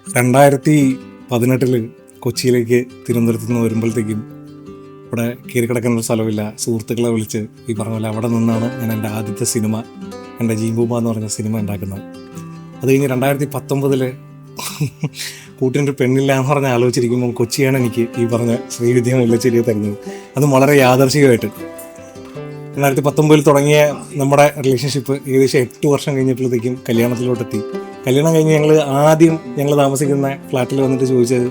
2018 കൊച്ചിയിലേക്ക് തിരുവനന്തപുരത്ത് നിന്ന് വരുമ്പോഴത്തേക്കും ഇവിടെ കയറി കിടക്കുന്ന സ്ഥലമില്ല. സുഹൃത്തുക്കളെ വിളിച്ച് ഈ പറഞ്ഞ പോലെ അവിടെ നിന്നാണ് ഞാൻ എൻ്റെ ആദ്യത്തെ സിനിമ, എൻ്റെ ജീമ്പൂമ്പ എന്ന് പറഞ്ഞ സിനിമ ഉണ്ടാക്കുന്നത്. അത് കഴിഞ്ഞ് 2019 കൂട്ടിൻ്റെ പെണ്ണില്ല എന്ന് പറഞ്ഞ് ആലോചിച്ചിരിക്കുമ്പോൾ കൊച്ചിയാണ് എനിക്ക് ഈ പറഞ്ഞ ശ്രീവിദ്യ മുല്ലശ്ശേരിയെ തരുന്നത്. അതും വളരെ യാദർശികമായിട്ട് 2019 തുടങ്ങിയ നമ്മുടെ റിലേഷൻഷിപ്പ് ഏകദേശം 8 വർഷം കഴിഞ്ഞപ്പോഴത്തേക്കും കല്യാണത്തിലോട്ടെത്തി. കല്യാണം കഴിഞ്ഞ് ഞങ്ങൾ താമസിക്കുന്ന ഫ്ലാറ്റിൽ വന്നിട്ട് ചോദിച്ചത്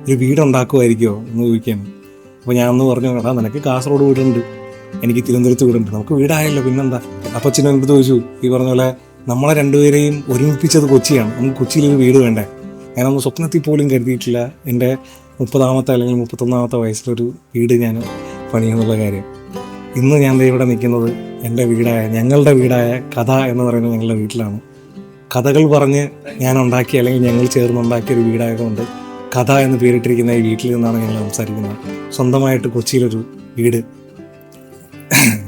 ഒരു വീടുണ്ടാക്കുമായിരിക്കുമോ എന്ന് ചോദിക്കുകയാണ്. അപ്പോൾ ഞാൻ ഒന്ന് പറഞ്ഞു, എടാ നിനക്ക് കാസർഗോഡ് വീടുണ്ട്, എനിക്ക് തിരുവനന്തപുരത്ത് വീടുണ്ട്, നമുക്ക് വീടായല്ലോ പിന്നെന്താ. അപ്പോൾ അച്ഛനും എൻ്റെ അടുത്ത് ചോദിച്ചു, ഈ പറഞ്ഞ പോലെ നമ്മളെ രണ്ടുപേരെയും ഒരുമിപ്പിച്ചത് കൊച്ചിയാണ്, നമുക്ക് കൊച്ചിയിലൊരു വീട് വേണ്ടേ. ഞാനൊന്ന് സ്വപ്നത്തിൽ പോലും കരുതിയിട്ടില്ല എൻ്റെ 30-ാമത്തെ അല്ലെങ്കിൽ 31-ാമത്തെ വയസ്സിലൊരു വീട് ഞാൻ പണിയെന്നുള്ള കാര്യം. ഇന്ന് ഞാൻ ഇവിടെ നിൽക്കുന്നത് എൻ്റെ വീടായ, ഞങ്ങളുടെ വീടായ കഥ എന്ന് പറയുന്നത് ഞങ്ങളുടെ വീട്ടിലാണ്. കഥകൾ പറഞ്ഞ് ഞാൻ ഉണ്ടാക്കിയ അല്ലെങ്കിൽ ഞങ്ങൾ ചേർന്നുണ്ടാക്കിയൊരു വീടായതുകൊണ്ട് കഥ എന്ന് പേരിട്ടിരിക്കുന്ന ഈ വീട്ടിൽ നിന്നാണ് ഞങ്ങൾ സംസാരിക്കുന്നത്. സ്വന്തമായിട്ട് കൊച്ചിയിലൊരു വീട്,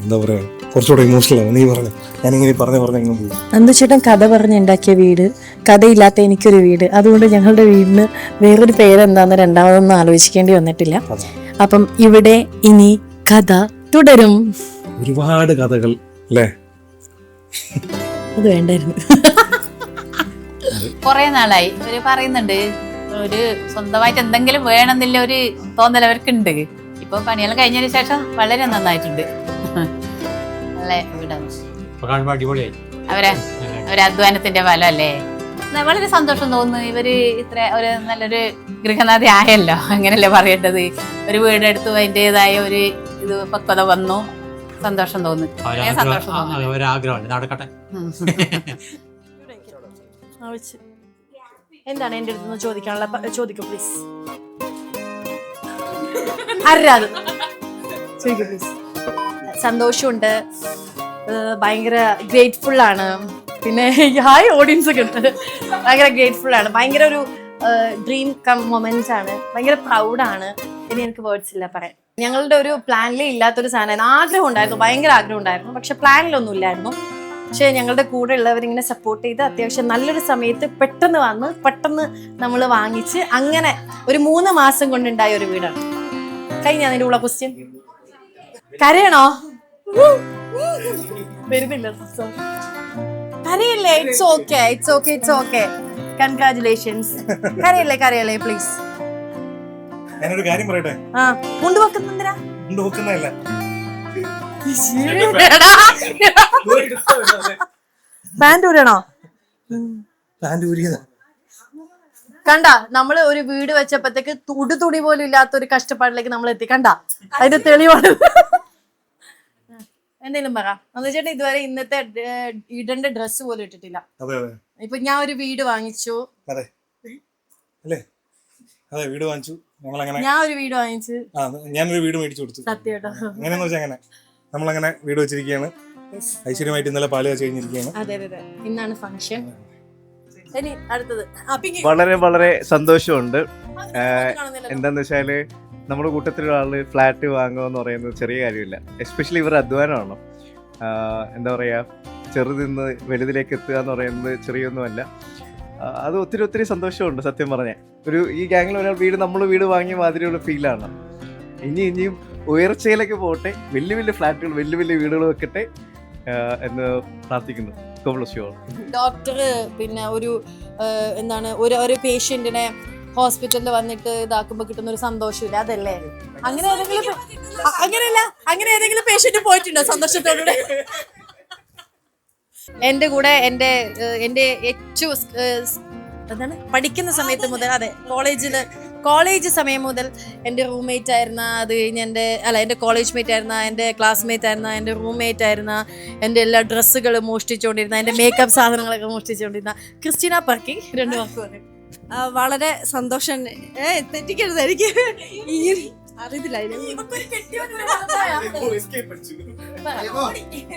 എന്താ പറയുക, കുറച്ചുകൂടെ ഇമോഷണലാണ്. നീ പറഞ്ഞു, ഞാനിങ്ങനെ പറഞ്ഞ് എങ്ങനെ പോകും. നന്ദുചേട്ടൻ കഥ പറഞ്ഞുണ്ടാക്കിയ വീട്, കഥയില്ലാത്ത എനിക്കൊരു വീട്. അതുകൊണ്ട് ഞങ്ങളുടെ വീടിന് വേറൊരു പേരെന്താന്ന് രണ്ടാമതൊന്നും ആലോചിക്കേണ്ടി വന്നിട്ടില്ല. അപ്പം ഇവിടെ ഇനി കഥ തുടരും. ഒരുപാട് കഥകൾ അല്ലേ? അത് വേണ്ടായിരുന്നു. കുറെ നാളായി ഇവര് പറയുന്നുണ്ട് ഒരു സ്വന്തമായിട്ട് എന്തെങ്കിലും വേണമെന്നില്ല ഒരു തോന്നൽ അവർക്കുണ്ട്. ഇപ്പൊ പണിയെല്ലാം കഴിഞ്ഞതിന് ശേഷം വളരെ നന്നായിട്ടുണ്ട്. അവരെ അധ്വാനത്തിന്റെ ഫലം അല്ലേ. വളരെ സന്തോഷം തോന്നുന്നു. ഇവര് ഇത്ര ഒരു നല്ലൊരു ഗൃഹനാഥി ആയല്ലോ, അങ്ങനല്ലേ പറയേണ്ടത്. ഒരു വീടെടുത്തു, അതിൻ്റെതായ ഒരു ഇത് പക്വത വന്നു. സന്തോഷം തോന്നുന്നു. സന്തോഷം എന്താണ് എന്റെ അടുത്ത് ചോദിക്കാനുള്ള? ചോദിക്കൂ പ്ലീസ്. ആരാത് ചോദിക്കൂ പ്ലീസ്. സന്തോഷമുണ്ട്, ഭയങ്കര ഗ്രേറ്റ്ഫുൾ ആണ്. പിന്നെ ഹായ് ഓഡിയൻസ് ഒക്കെ ഉണ്ട്. ഭയങ്കര ഗ്രേറ്റ്ഫുൾ ആണ്, ഭയങ്കര ഒരു ഡ്രീം കം മൊമെന്റ്സ് ആണ്. ഭയങ്കര പ്രൗഡാണ്. ഇനി എനിക്ക് വേർഡ്സ് ഇല്ല പറയാൻ. ഞങ്ങളുടെ ഒരു പ്ലാനിലേ ഇല്ലാത്തൊരു സാധനമായിരുന്നു. ആഗ്രഹം ഉണ്ടായിരുന്നു, ഭയങ്കര ആഗ്രഹം ഉണ്ടായിരുന്നു, പക്ഷെ പ്ലാനിലൊന്നും ഇല്ലായിരുന്നു. പക്ഷെ ഞങ്ങളുടെ കൂടെ ഉള്ളവരിങ്ങനെ സപ്പോർട്ട് ചെയ്ത് അത്യാവശ്യം നല്ലൊരു സമയത്ത് പെട്ടെന്ന് നമ്മൾ വാങ്ങിച്ച് അങ്ങനെ ഒരു 3 മാസം കൊണ്ടുണ്ടായ ഒരു വീടാണ്. കഴിഞ്ഞ അതിൻ്റെ ഉള്ള ക്വസ്റ്റ്യൻ കരയണോ? വരുന്നില്ല, കരയല്ലേ? It's okay. കൺഗ്രാറ്റുലേഷൻസ്. കരയല്ലേ പ്ലീസ്. ഞാനൊരു കാര്യം പറയട്ടെ. കൊണ്ടുവെക്കുന്നെന്തിനാ? പാന്റ് ഊരണോ? കണ്ട, നമ്മള് ഒരു വീട് വെച്ചപ്പോഴത്തേക്ക് തുടി പോലും ഇല്ലാത്ത ഒരു കഷ്ടപ്പാടിലേക്ക് നമ്മൾ എത്തി. കണ്ട, അതിന്റെ തെളിവാണ്. എന്തെങ്കിലും പറ ചേട്ടാ. ഇതുവരെ ഇന്നത്തെ ഇടേണ്ട ഡ്രസ്സ് പോലും ഇട്ടിട്ടില്ല. ഇപ്പൊ ഞാൻ ഒരു വീട് വാങ്ങിച്ചു. ഞാനൊരു വീട് വാങ്ങിച്ചു. ഞാനൊരു വീട് മേടിച്ചു കൊടുത്തു. സത്യം. എങ്ങനെയാന്ന് വെച്ചാൽ അങ്ങനെ നമ്മളങ്ങനെ വീട് വെച്ചിരിക്കുകയാണ്. ഐശ്വര്യമായിട്ട് ഇന്നലെ പാല് വെച്ച് കഴിഞ്ഞിരിക്കുകയാണ്. അതെ, ഇന്നാണ് ഫംഗ്ഷൻ. ഇനി അടുത്തത് വളരെ വളരെ സന്തോഷമുണ്ട്. എന്താന്ന് വെച്ചാല് നമ്മുടെ കൂട്ടത്തിലുള്ള ആള് ഫ്ലാറ്റ് വാങ്ങുക എന്ന് പറയുന്നത് ചെറിയ കാര്യമില്ല. എസ്പെഷ്യലി ഇവരുടെ അധ്വാനമാണ്. എന്താ പറയാ, ചെറുതിന്ന് വലുതിലേക്ക് എത്തുക എന്ന് പറയുന്നത് ചെറിയൊന്നുമല്ല. അത് ഒത്തിരി സന്തോഷമുണ്ട്. സത്യം പറഞ്ഞ ഈ ഗ്യാങ്ങിൽ ഒരാൾ നമ്മൾ വീട് വാങ്ങിയ മാതിരിയുള്ള ഫീലാണ്. ഇനിയും ഉയർച്ചയിലേക്ക് പോകട്ടെ, വലിയ ഫ്ലാറ്റുകൾ, വലിയ വീടുകൾ വെക്കട്ടെ എന്ന് പ്രാർത്ഥിക്കുന്നു. ഡോക്ടർ പിന്നെ ഒരു എന്താണ് ഒരു പേഷ്യന്റിനെ ഹോസ്പിറ്റലിൽ വന്നിട്ട് ഇതാക്കുമ്പോ കിട്ടുന്ന ഒരു സന്തോഷമില്ല, അതല്ലേ? അങ്ങനെ ഏതെങ്കിലും പേഷ്യന്റ് പോയിട്ടുണ്ടോ സന്തോഷത്തോടെ? എന്റെ കൂടെ എന്റെ ഏറ്റവും എന്താണ് പഠിക്കുന്ന സമയത്ത് മുതൽ, അതെ കോളേജ് സമയം മുതൽ എൻ്റെ റൂംമേറ്റ് ആയിരുന്ന, അത് കഴിഞ്ഞ് എൻ്റെ കോളേജ് മേറ്റ് ആയിരുന്ന, എൻ്റെ ക്ലാസ്മേറ്റ് ആയിരുന്ന, എൻ്റെ റൂംമേറ്റ് ആയിരുന്ന, എൻ്റെ എല്ലാ ഡ്രസ്സുകളും മോഷ്ടിച്ചുകൊണ്ടിരുന്ന, എൻ്റെ മേക്കപ്പ് സാധനങ്ങളൊക്കെ മോഷ്ടിച്ചുകൊണ്ടിരുന്ന ക്രിസ്റ്റീന പർക്കി 2 വാക്ക് പറഞ്ഞു. വളരെ സന്തോഷം. തെറ്റിക്കരുത്, എനിക്ക് അറിയത്തില്ല.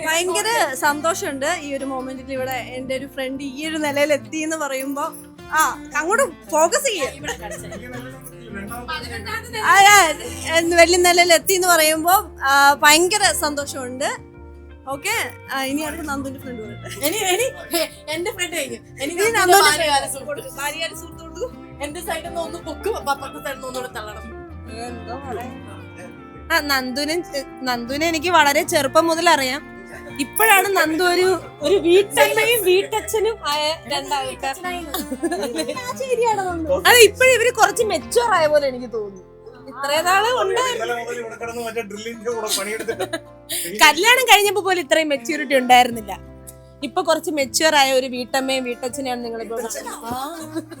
ഭയങ്കര സന്തോഷമുണ്ട് ഈ ഒരു മൊമെന്റിൽ. ഇവിടെ എൻ്റെ ഒരു ഫ്രണ്ട് ഈ ഒരു നിലയിൽ എത്തി എന്ന് പറയുമ്പോ അങ്ങോട്ട് ഫോക്കസ് ചെയ്യ, വലിയ നിലയിൽ എത്തി എന്ന് പറയുമ്പോ ഭയങ്കര സന്തോഷമുണ്ട്. ഓക്കെ ഇനി അടുത്ത് നന്ദുവിന്റെ ഫ്രണ്ട് വരട്ടെ. എന്റെ ഫ്രണ്ട് കഴിഞ്ഞു ഇനി നന്ദുവിന്റെ ഭാര്യയുടെ സുഹൃത്ത് കൊടുത്തു. എന്റെ സൈഡിൽ നിന്ന് ഒന്ന് പൊക്കും അപ്പുറത്തെ സൈഡിൽ നിന്ന് ഒന്നുകൂടെ തള്ളണം. എന്തോ നന്ദുവിനെ എനിക്ക് വളരെ ചെറുപ്പം മുതൽ അറിയാം. ഇപ്പോഴാണ് നന്ദു ഒരു വീട്ടമ്മയും വീട്ടച്ഛനും ആയ രണ്ടാൾക്കാർ. അത് ഇപ്പോഴും ഇവര് കുറച്ച് മെച്ചുവർ ആയ പോലെ എനിക്ക് തോന്നുന്നു. ഇത്രയും നാള് കല്യാണം കഴിഞ്ഞപ്പോ പോലും ഇത്രയും മെച്യൂരിറ്റി ഉണ്ടായിരുന്നില്ല. ഇപ്പൊ കുറച്ച് മെച്ചുവർ ആയ ഒരു വീട്ടമ്മയും വീട്ടച്ഛനെയാണ് നിങ്ങൾ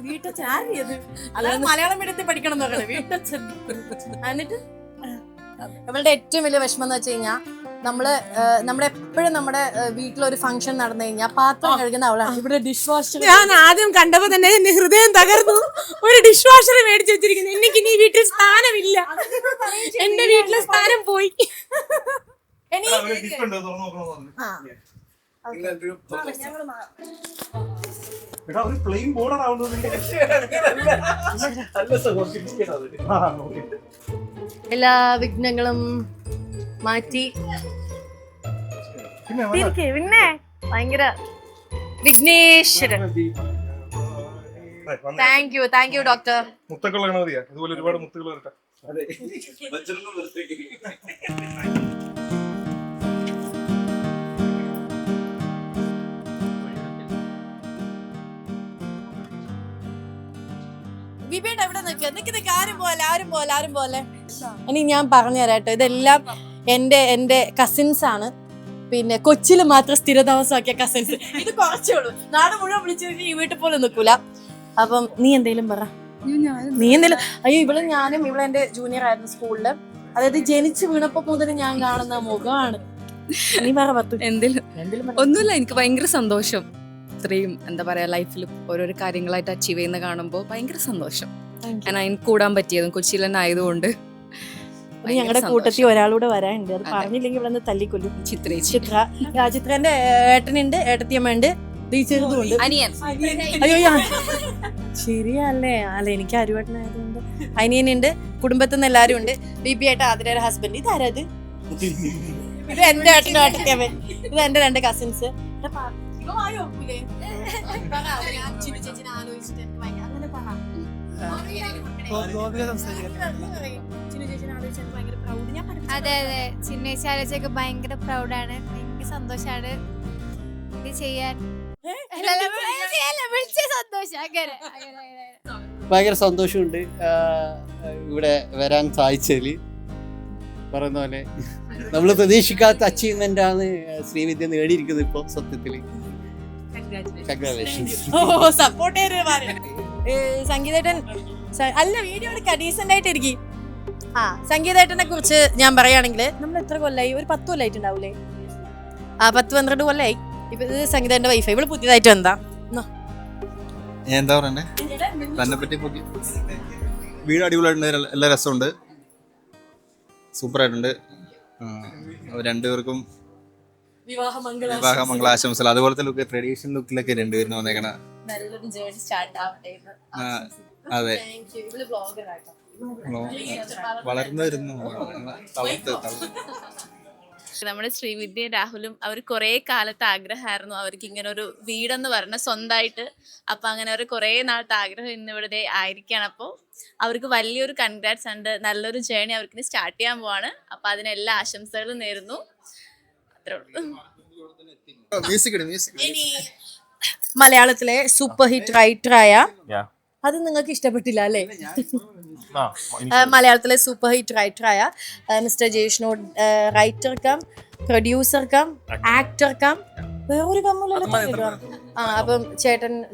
വീട്ടച്ഛൻ ആരിയത്? അതാണ് മലയാളം മീഡിയത്തിൽ പഠിക്കണം എന്ന് പറയുന്നത് വീട്ടച്ഛൻ. എന്നിട്ട് ഇവളുടെ ഏറ്റവും വലിയ വിഷമം എന്ന് വെച്ച് കഴിഞ്ഞാൽ നമ്മളെപ്പോഴും നമ്മുടെ വീട്ടിലൊരു ഫംഗ്ഷൻ നടന്നു കഴിഞ്ഞാൽ പാത്രം കഴുകുന്ന അവളാണ്. ഇവിടെ ഡിഷ് വാഷർ ഞാൻ ആദ്യം കണ്ടപ്പോ തന്നെ എന്റെ ഹൃദയം തകർന്നു. ഒരു ഡിഷ് വാഷർ മേടിച്ചു വെച്ചിരിക്കുന്നു. എനിക്ക് ഇനി വീട്ടിൽ സ്ഥാനമില്ല. എന്റെ വീട്ടിലെ സ്ഥാനം പോയി. എല്ലാ വിഘ്നങ്ങളും മാറ്റി പിന്നെ ഭയങ്കര വിഘ്നേശ്വരൻ. Thank you doctor. മുത്തക്കുള്ള ഗണപതിയാ, ഇതുപോലെ ഒരുപാട് മുത്തുകൾ വരട്ടെ. വിബിയുടെ എവിടെ നിൽക്കുക ആരും പോലെ. ഇനി ഞാൻ പറഞ്ഞു തരാട്ടോ, ഇതെല്ലാം എന്റെ കസിൻസ് ആണ്. പിന്നെ കൊച്ചിയിൽ മാത്രം സ്ഥിരതാമസമാക്കിയ കസിൻസ്. ഇത് കുറച്ചേ ഉള്ളൂ. നാട് മുഴുവൻ വിളിച്ചു ഈ വീട്ടിൽ പോലും നിൽക്കൂല. അപ്പം നീ എന്തേലും പറ. അയ്യോ ഞാനും ഇവിടെ എന്റെ ജൂനിയർ ആയിരുന്നു സ്കൂളില്. അതായത് ജനിച്ചു വീണപ്പോ മുതൽ ഞാൻ കാണുന്ന മുഖമാണ്. നീ പറ പത്തു. ഒന്നുമില്ല, എനിക്ക് ഭയങ്കര സന്തോഷം. ഇത്രയും എന്താ പറയാ ലൈഫിൽ ഓരോരോ കാര്യങ്ങളായിട്ട് അച്ചീവ് ചെയ്യുന്ന കാണുമ്പോൾ ഭയങ്കര സന്തോഷം. ഞാൻ അതിന് കൂടാൻ പറ്റിയതും കൊച്ചിയിൽ തന്നെ ആയതുകൊണ്ട്. ഞങ്ങളുടെ കൂട്ടത്തിൽ ഒരാളൂടെ വരാനുണ്ട്. അത് പറഞ്ഞില്ലെങ്കിൽ ഇവിടെ നിന്ന് തല്ലിക്കൊല്ലും. ചിത്രന്റെ ഏട്ടനുണ്ട്, ഏട്ടത്തിയമ്മ ഉണ്ട്, ചെറുതുണ്ട്, അയ്യോ ശരിയല്ലേ? അല്ല എനിക്ക് അരുവേട്ടനായതുകൊണ്ട് അനിയനുണ്ട്, കുടുംബത്തിൽ നിന്ന് എല്ലാരും ഉണ്ട്. ബിബി ഏട്ട ആതിരയുടെ ഹസ്ബൻഡ്. ഇതാരത്? ഇത് എന്റെ ഏട്ടനും ഏട്ടത്തിയമ്മ. ഇത് എന്റെ 2 കസിൻസ്. അതെ ചിന്നേച്ചി ആലോചിച്ചൊക്കെ ഭയങ്കര പ്രൗഡാണ്. ഭയങ്കര സന്തോഷാണ് ഇത് ചെയ്യാൻ. ഭയങ്കര സന്തോഷമുണ്ട് ഇവിടെ വരാൻ സാധിച്ചതിൽ. പറയുന്ന പോലെ നമ്മൾ പ്രതീക്ഷിക്കാത്ത അച്ചീവ്മെന്റ് ആണ് ശ്രീവിദ്യ നേടിയിരിക്കുന്നത് ഇപ്പോൾ സത്യത്തിൽ. സംഗീതേട്ടൻ അല്ല വീഡിയോ എടുക്കാം, ഡീസെന്റ് ആയിട്ട് ഇരിക്കും. സംഗീതേട്ടനെ കുറിച്ച് ഞാൻ പറയുകയാണെങ്കിൽ നമ്മൾ എത്ര കൊല്ലായി? ഒരു 10 കൊല്ലായിട്ട് ഉണ്ടാവൂലേ? 10-12 കൊല്ലായി. ഇപ്പൊ ഇത് സംഗീതേട്ടന്റെ വൈഫ്. ഇവള് പുതിയതായിട്ട് എന്താ എന്താ പറയണ്ടേ തന്നെ പറ്റി? വീട് അടിപൊളിയായിട്ടുണ്ട്, എല്ലാ രസമുണ്ട്, സൂപ്പറായിട്ടുണ്ട്. രണ്ടുപേർക്കും വിവാഹമംഗളാശംസകൾ. അതുപോലത്തെ ലുക്ക്, ട്രഡീഷണൽ ലുക്കിലൊക്കെ രണ്ടുപേരും വന്നേക്കണ. അതെ, വളർന്നു വരുന്നു. നമ്മുടെ ശ്രീവിദ്യയും രാഹുലും അവർ കുറേ കാലത്തെ ആഗ്രഹമായിരുന്നു അവർക്ക് ഇങ്ങനെ ഒരു വീടെന്ന് പറഞ്ഞ സ്വന്തമായിട്ട്. അപ്പം അങ്ങനെ അവർ കുറേ നാളത്തെ ആഗ്രഹം ഇന്നിവിടെ ആയിരിക്കുകയാണ്. അപ്പോൾ അവർക്ക് വലിയൊരു കൺഗ്രാറ്റ്സ് ഉണ്ട്. നല്ലൊരു ജേണി അവർക്ക് സ്റ്റാർട്ട് ചെയ്യാൻ പോവാണ്. അപ്പം അതിനെല്ലാ ആശംസകളും നേരുന്നു. അത്രേ ഉള്ളൂ. മലയാളത്തിലെ സൂപ്പർ ഹിറ്റ് റൈറ്ററായ, അത് നിങ്ങൾക്ക് ഇഷ്ടപ്പെട്ടില്ല അല്ലേ? മലയാളത്തിലെ സൂപ്പർ ഹിറ്റ് റൈറ്ററായ മിസ്റ്റർ ജയ്ഷ്ണോട്, writer cum producer cum actor cum വേറൊരു കമ്മല്ലോ. അപ്പം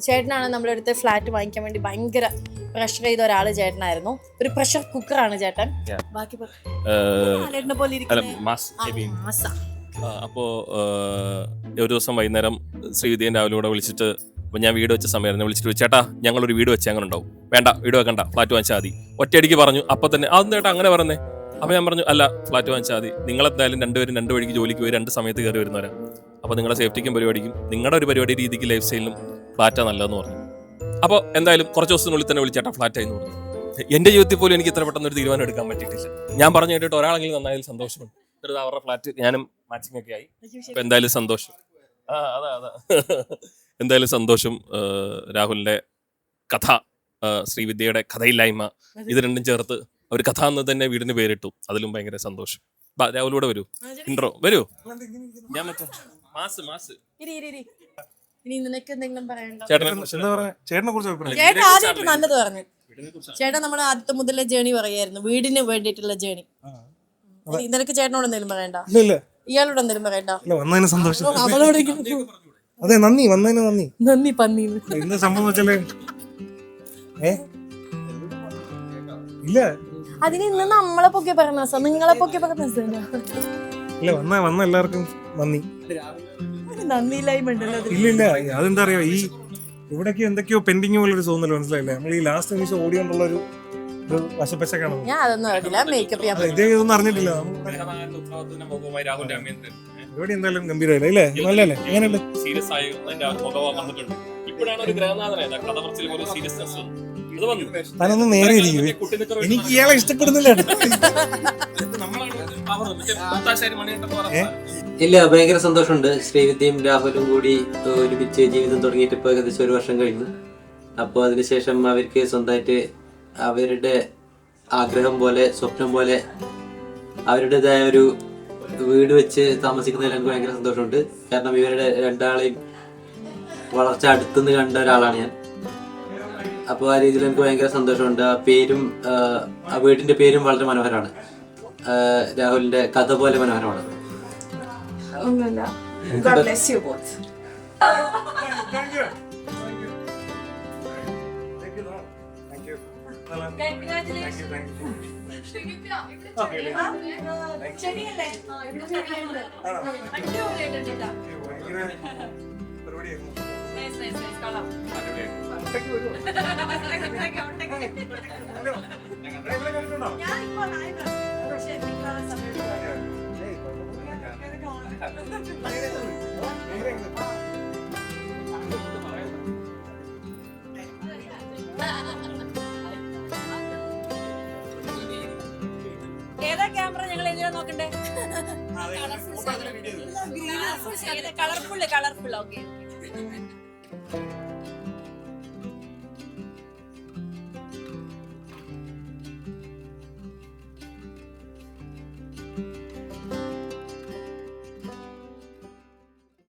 ചേട്ടനാണ് നമ്മുടെ അടുത്ത് ഫ്ലാറ്റ് വാങ്ങിക്കാൻ വേണ്ടി ഭയങ്കര പ്രഷർ ചെയ്ത ഒരാള് ചേട്ടനായിരുന്നു. ഒരു പ്രഷർ കുക്കറാണ് ചേട്ടൻ. ബാക്കി പോലെ അപ്പോൾ ഒരു ദിവസം വൈകുന്നേരം ശ്രീവിദ്യയും രാവിലെ കൂടെ വിളിച്ചിട്ട്, അപ്പോൾ ഞാൻ വീട് വെച്ച സമയമായിരുന്നു, വിളിച്ചിട്ട് ചേട്ടാ ഞങ്ങളൊരു വീട് വെച്ച് അങ്ങനെ ഉണ്ടാവും. വേണ്ട വീട് വെക്കണ്ട, ഫ്ലാറ്റ് വാങ്ങിച്ചാൽ മതി. ഒറ്റയടിക്ക് പറഞ്ഞു. അപ്പോൾ തന്നെ അതൊന്നും ചേട്ടാ അങ്ങനെ പറഞ്ഞേ. അപ്പോൾ ഞാൻ പറഞ്ഞു അല്ല ഫ്ലാറ്റ് വാങ്ങിച്ചാൽ മതി. നിങ്ങളെന്തായാലും രണ്ടുപേരും 2 വഴിക്ക് ജോലിക്ക് പോയി 2 സമയത്ത് കയറി വരുന്നവരാ. അപ്പോൾ നിങ്ങളുടെ സേഫ്റ്റിക്കും പരിപാടിക്കും നിങ്ങളുടെ ഒരു പരിപാടി രീതിക്ക് ലൈഫ് സ്റ്റൈലിനും ഫ്ലാറ്റാണ് നല്ലതെന്ന് പറഞ്ഞു. അപ്പോൾ എന്തായാലും കുറച്ച് ദിവസത്തിനുള്ളിൽ തന്നെ വിളിച്ചേട്ടാ ഫ്ലാറ്റായി എന്ന് പറഞ്ഞു. എൻ്റെ ജീവിതത്തിൽ പോലും എനിക്ക് ഇത്ര പെട്ടെന്ന് ഒരു തീരുമാനം എടുക്കാൻ പറ്റിയിട്ടില്ല. ഞാൻ പറഞ്ഞു കേട്ടിട്ട് ഒരാളെങ്കിലും നന്നായാലും സന്തോഷമുണ്ട്. അവരുടെ ഫ്ലാറ്റ് ഞാനും മാച്ചിങ് ഒക്കെ ആയി. അപ്പൊ എന്തായാലും സന്തോഷം. അതാ എന്തായാലും സന്തോഷം. രാഹുലിന്റെ കഥ, ശ്രീവിദ്യയുടെ കഥയില്ലായ്മ, ഇത് രണ്ടും ചേർത്ത് ഒരു കഥ എന്ന് തന്നെ വീടിന് പേരിട്ടു. അതിലും ഭയങ്കര സന്തോഷം. രാഹുലൂടെ വരൂ, ഇൻട്രോ വരൂ. ഞാൻ മറ്റേ മാസ് ഇനി നിനക്ക് എന്തെങ്കിലും പറയണ്ടോ? ചേട്ടനെ കുറിച്ച് ചേട്ടൻ ആദ്യമായിട്ട് നല്ലത് പറഞ്ഞു. ചേട്ടൻ നമ്മുടെ ആദ്യത്തെ മുതലേ ജേണി പറയായിരുന്നു, വീടിന് വേണ്ടിയിട്ടുള്ള ജേണി. നിനക്ക് ചേട്ടനോട് എന്തെങ്കിലും പറയണ്ട? ഇയാളോട് എന്തെങ്കിലും പറയണ്ട? വന്നതിന് സന്തോഷം. അവളോടെങ്കിലും അതെ, നന്ദി, വന്നതിന് നന്ദി. നന്ദി പന്നീന്ന്. എന്താ സംഭവം വെച്ചാലേ ഇല്ല, അതിന് ഇന്ന് നമ്മളെ പൊക്കെ പറഞ്ഞ നിങ്ങളെ പൊക്കെ പറഞ്ഞ ഇല്ല, വന്ന എല്ലാവർക്കും നന്ദി. നന്ദിയില്ലായ്മ ഉണ്ടല്ലോ. ഇല്ല, അതെന്താ അറിയോ, ഈ ഇവിടേക്ക് എന്തൊക്കെയോ പെൻഡിങ് പോലൊരു തോന്നല്, മനസ്സിലായില്ലേ? നമ്മൾ ഈ ലാസ്റ്റ് നിമിഷം ഓടിയോണ്ടുള്ള ഒരു വശപ്പശക്കാണ്. ഞാൻ അതൊന്നും അറിയില്ല, മേക്കപ്പ് ഇതേ ഇതൊന്നും അറിഞ്ഞിട്ടില്ല. ഇവിടെ എന്തായാലും ഗംഭീരമല്ലേ, ഇല്ലേ? നല്ലല്ലേ? എങ്ങനെയുണ്ട്? സീരിയസ് ആയി വന്നിട്ടുണ്ട്. ഇപ്പോഴാണ് ഒരു ഗ്രഹനാഥനായത് കഥ പറച്ചിൽ പോലെ സീരിയസ്നെസ്. താനൊന്ന് നേരെ ഇരിക്കും. എനിക്ക് ഇയാളെ ഇഷ്ടപ്പെടുന്നില്ല. ഇല്ല, ഭയങ്കര സന്തോഷമുണ്ട്. ശ്രീവിദ്യയും രാഹുലും കൂടി ഒരുമിച്ച് ജീവിതം തുടങ്ങിയിട്ട് ഇപ്പോൾ ഏകദേശം 1 വർഷം കഴിഞ്ഞു. അപ്പോൾ അതിനുശേഷം അവർക്ക് സ്വന്തമായിട്ട് അവരുടെ ആഗ്രഹം പോലെ, സ്വപ്നം പോലെ അവരുടേതായ ഒരു വീട് വെച്ച് താമസിക്കുന്നതിൽ എനിക്ക് ഭയങ്കര സന്തോഷമുണ്ട്. കാരണം ഇവരുടെ രണ്ടാളെയും വളർച്ച അടുത്തുനിന്ന് കണ്ട ഒരാളാണ് ഞാൻ. അപ്പോൾ ആ രീതിയിൽ എനിക്ക് ഭയങ്കര സന്തോഷമുണ്ട്. ആ പേരും ആ വീടിൻ്റെ പേരും വളരെ മനോഹരമാണ്. രാഹുലിൻ്റെ കഥ പോലെ മനോഹരമാണ്. ഏതാ ക്യാമറ? ഞങ്ങൾ എങ്ങനെ നോക്കണ്ടേ? കളർഫുൾ. ഓക്കെ.